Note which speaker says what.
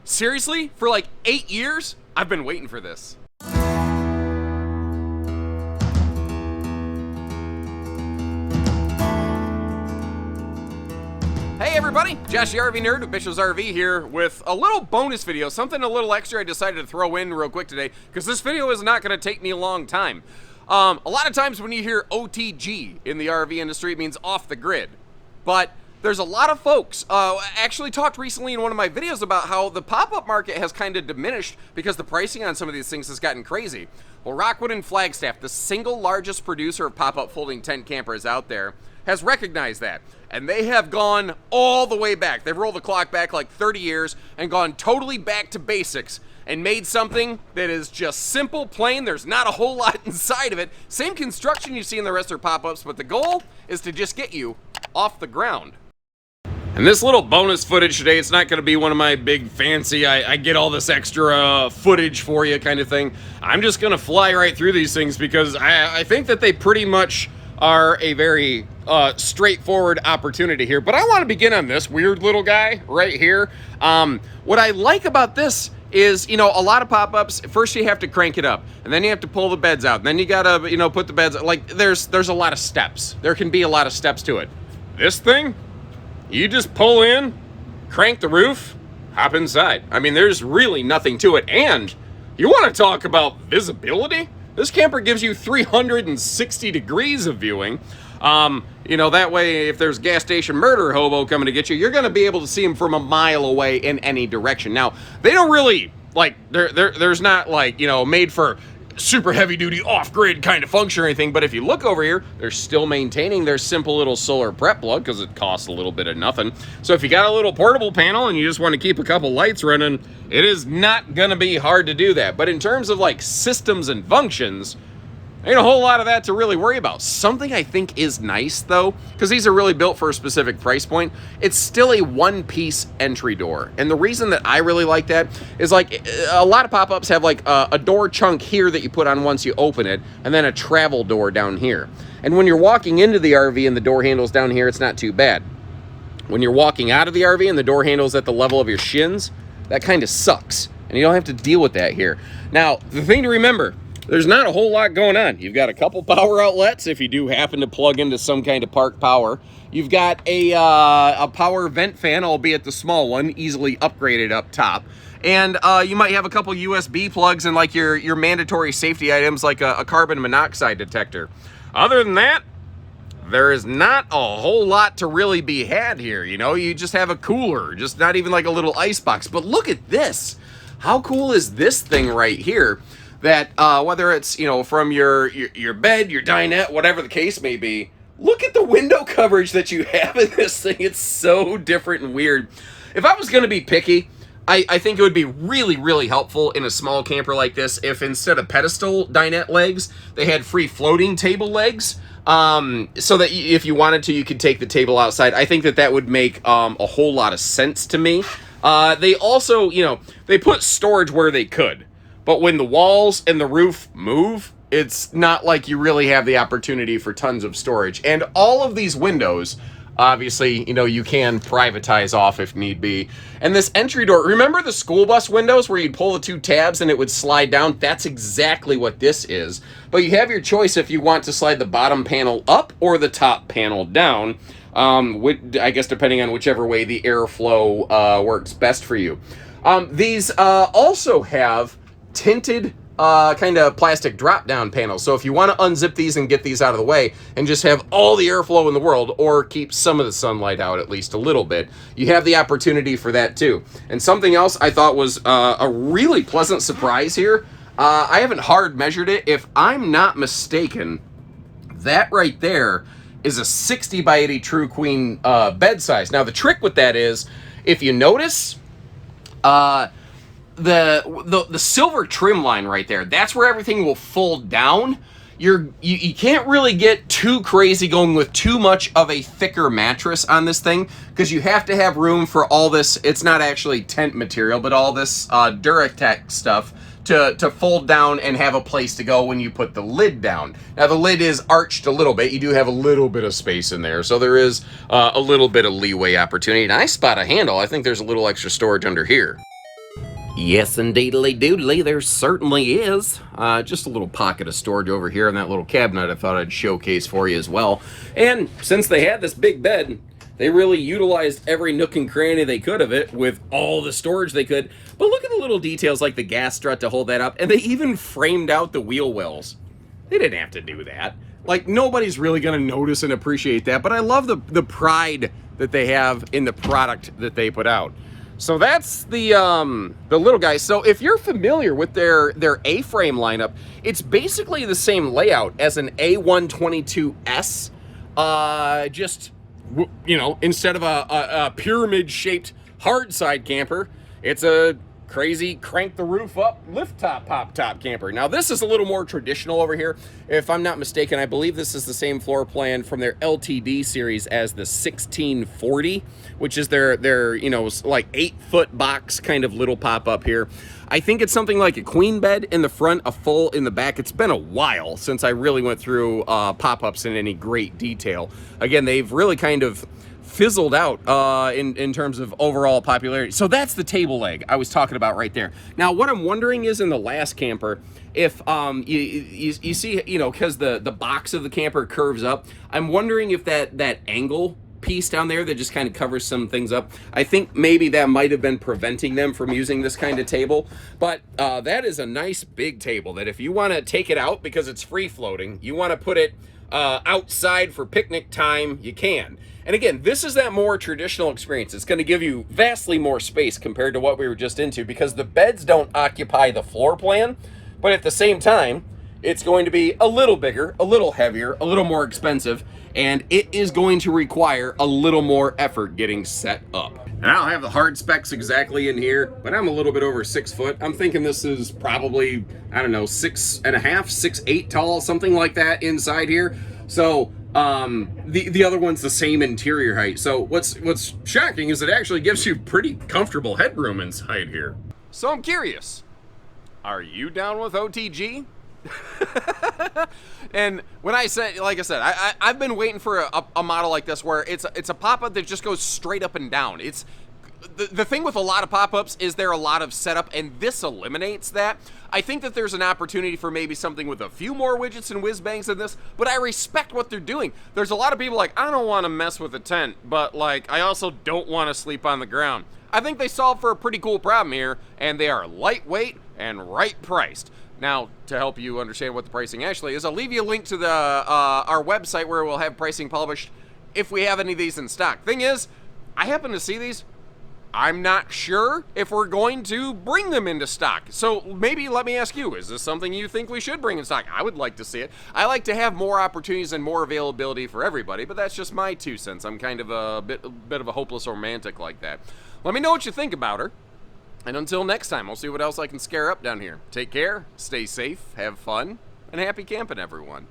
Speaker 1: Seriously? For like 8 years? I've been waiting for this. Hey everybody, Josh the RV Nerd with Bishop's RV here with a little bonus video, something a little extra I decided to throw in real quick today because this video is not going to take me a long time. A lot of times when you hear OTG in the RV industry, it means off the grid. But there's a lot of folks, actually talked recently in one of my videos about how the pop-up market has kind of diminished because the pricing on some of these things has gotten crazy. Well, Rockwood and Flagstaff, the single largest producer of pop-up folding tent campers out there, has recognized that. And they have gone all the way back. They've rolled the clock back like 30 years and gone totally back to basics and made something that is just simple, plain. There's not a whole lot inside of it. Same construction you see in the rest of their pop-ups, but the goal is to just get you off the ground. And this little bonus footage today, it's not going to be one of my big fancy, I get all this extra footage for you kind of thing. I'm just going to fly right through these things because I think that they pretty much are a very straightforward opportunity here. But I want to begin on this weird little guy right here. What I like about this is, you know, a lot of pop-ups, first you have to crank it up, and then you have to pull the beds out, and then you gotta, you know, put the beds, like, there's a lot of steps. There can be a lot of steps to it. This thing, you just pull in, crank the roof, hop inside. I mean, there's really nothing to it. And you want to talk about visibility? This camper gives you 360 degrees of viewing. You know, that way, if there's gas station murder hobo coming to get you, you're going to be able to see him from a mile away in any direction. Now, they don't really, like, there's not, like, you know, made for super heavy-duty off-grid kind of function or anything, but if you look over here, they're still maintaining their simple little solar prep plug because it costs a little bit of nothing. So if you got a little portable panel and you just want to keep a couple lights running, it is not going to be hard to do that. But in terms of like systems and functions, ain't a whole lot of that to really worry about. Something I think is nice though, because these are really built for a specific price point, it's still a one-piece entry door. And the reason that I really like that is, like, a lot of pop-ups have like a door chunk here that you put on once you open it, and then a travel door down here. And when you're walking into the RV and the door handle's down here, it's not too bad. When you're walking out of the RV and the door handle's at the level of your shins, that kind of sucks. And you don't have to deal with that here. Now, the thing to remember, there's not a whole lot going on. You've got a couple power outlets if you do happen to plug into some kind of park power. You've got a power vent fan, albeit the small one, easily upgraded up top. And you might have a couple USB plugs and like your mandatory safety items like a carbon monoxide detector. Other than that, there is not a whole lot to really be had here. You know, you just have a cooler, just not even like a little ice box. But look at this. How cool is this thing right here? That whether it's, you know, from your bed, your dinette, whatever the case may be, look at the window coverage that you have in this thing. It's so different and weird. If I was going to be picky, I think it would be really, really helpful in a small camper like this if instead of pedestal dinette legs, they had free floating table legs. So that if you wanted to, you could take the table outside. I think that would make a whole lot of sense to me. They also, you know, they put storage where they could. But when the walls and the roof move, it's not like you really have the opportunity for tons of storage. And all of these windows, obviously, you know, you can privatize off if need be. And this entry door, remember the school bus windows where you'd pull the two tabs and it would slide down? That's exactly what this is. But you have your choice if you want to slide the bottom panel up or the top panel down. I guess depending on whichever way the airflow works best for you. These also have tinted kind of plastic drop down panels. So if you want to unzip these and get these out of the way and just have all the airflow in the world or keep some of the sunlight out at least a little bit, you have the opportunity for that too. And something else I thought was a really pleasant surprise here. I haven't hard measured it. If I'm not mistaken, that right there is a 60 by 80 True Queen bed size. Now the trick with that is, if you notice, the silver trim line right there, that's where everything will fold down. You can't really get too crazy going with too much of a thicker mattress on this thing because you have to have room for all this. It's not actually tent material, but all this Duratec stuff to fold down and have a place to go when you put the lid down. Now the lid is arched a little bit. You do have a little bit of space in there, so there is a little bit of leeway opportunity. And I spot a handle. I think there's a little extra storage under here. Yes, indeedly doodly, there certainly is. Just a little pocket of storage over here in that little cabinet I thought I'd showcase for you as well. And since they had this big bed, they really utilized every nook and cranny they could of it with all the storage they could. But look at the little details like the gas strut to hold that up, and they even framed out the wheel wells. They didn't have to do that. Like, nobody's really gonna notice and appreciate that, but I love the pride that they have in the product that they put out. So that's the little guy. So if you're familiar with their A-frame lineup, it's basically the same layout as an A122S. Just, you know, instead of a pyramid-shaped hard side camper, it's a crazy crank the roof up lift top pop top camper. Now this is a little more traditional over here. If I'm not mistaken, I believe this is the same floor plan from their LTD series as the 1640, which is their you know, like 8-foot box kind of little pop up here. I think it's something like a queen bed in the front, a full in the back. It's been a while since I really went through pop-ups in any great detail. Again, they've really kind of fizzled out in terms of overall popularity. So that's the table leg I was talking about right there. Now, what I'm wondering is in the last camper, if you see, you know, because the box of the camper curves up, I'm wondering if that angle piece down there that just kind of covers some things up, I think maybe that might have been preventing them from using this kind of table. But that is a nice big table that if you want to take it out because it's free floating, you want to put it outside for picnic time, you can. And again, this is that more traditional experience. It's going to give you vastly more space compared to what we were just into, because the beds don't occupy the floor plan, but at the same time, it's going to be a little bigger, a little heavier, a little more expensive, and it is going to require a little more effort getting set up. And I don't have the hard specs exactly in here, but I'm a little bit over 6 foot. I'm thinking this is probably, I don't know, 6.5, 6'8" tall, something like that inside here. So the other one's the same interior height. So what's shocking is it actually gives you pretty comfortable headroom inside here. So I'm curious, are you down with OTG? And when I said, like I said, I've been waiting for a model like this where it's a pop-up that just goes straight up and down. It's the thing with a lot of pop-ups is there a lot of setup, and this eliminates that. I think that there's an opportunity for maybe something with a few more widgets and whiz-bangs than this, but I respect what they're doing. There's a lot of people like, I don't want to mess with a tent, but like, I also don't want to sleep on the ground. I think they solved for a pretty cool problem here, and they are lightweight and right priced. Now, to help you understand what the pricing actually is, I'll leave you a link to the our website where we'll have pricing published if we have any of these in stock. Thing is, I happen to see these. I'm not sure if we're going to bring them into stock. So maybe let me ask you, is this something you think we should bring in stock? I would like to see it. I like to have more opportunities and more availability for everybody, but that's just my 2 cents. I'm kind of a bit of a hopeless romantic like that. Let me know what you think about her. And until next time, I'll see what else I can scare up down here. Take care, stay safe, have fun, and happy camping, everyone.